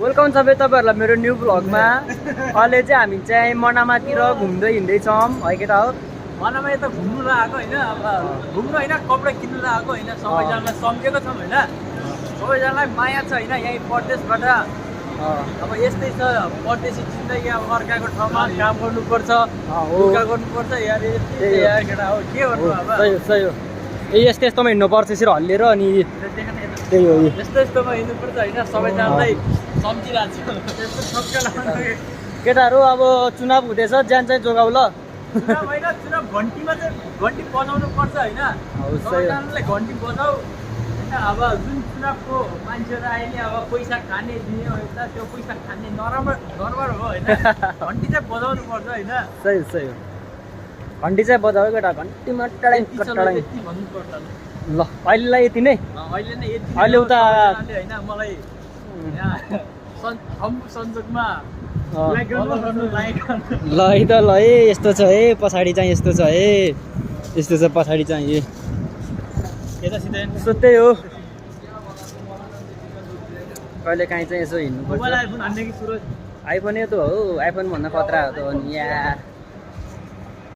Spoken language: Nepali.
वेलकम सबै तपाईहरुलाई मेरो न्यू ब्लगमा। अहिले चाहिँ हामी चाहिँ मनामातिर घुम्दै हिँड्दैछौँ है केटा हो। मनामा यता घुम्नु लागेको हैन, अब घुम्नु हैन कपडा किन्नु लागेको हैन, सबैजनालाई सम्झेको छौँ हैन, सबैजनालाई माया छ हैन यही परदेशबाट। अब यस्तै छ परदेशी जिन्दगी, अब अर्काको ठाउँमा काम गर्नुपर्छ, दुःख गर्नुपर्छ यार, यस्तै यार केटा हो, के गर्नु अब। सही हो यस्तो यस्तोमा हिँड्नुपर्छ यसरी हल्लिएर अनि त्यही हो यस्तो यस्तोमा हिँड्नुपर्छ हैन, सबैजनालाई सम्झिरहेको छु त्यस्तो ठक्का लाग्यो। केटाहरू अब चुनाव हुँदैछ, ज्यान चाहिँ जोगाउ ल। चुनाव हैन, चुनाव घन्टीमा चाहिँ घन्टी बजाउनु पर्छ हैन, सबैजनालाई घन्टी बजाऊ हैन। अब जुन चुनावको मान्छेहरू आइले अब पैसा खाने दिने यता त्यो पैसा खाने नराम्रो गडबड हो हैन, घन्टी चाहिँ बजाउनु पर्छ हैन। सही हो घन्टी चाहिँ बजाऊ केटा, घन्टीमा टडाइ कटाइ यति भन्नु पर्छ ल। अहिलेलाई यति नै, अहिले नै यति अहिले उता हैन मलाई यहाँ संजोगमा ल है त ल है, यस्तो छ है पछाडि चाहिँ, यस्तो छ है, यस्तो छ पछाडि चाहिँ। सो त्यही हो, कहिले काहीँ चाहिँ यसो हिँड्नुपर्छ। आइफोन हान्ने कि सुरज? आइफोन त हो, आइफोन भन्दा खतरा हो त अनि यार।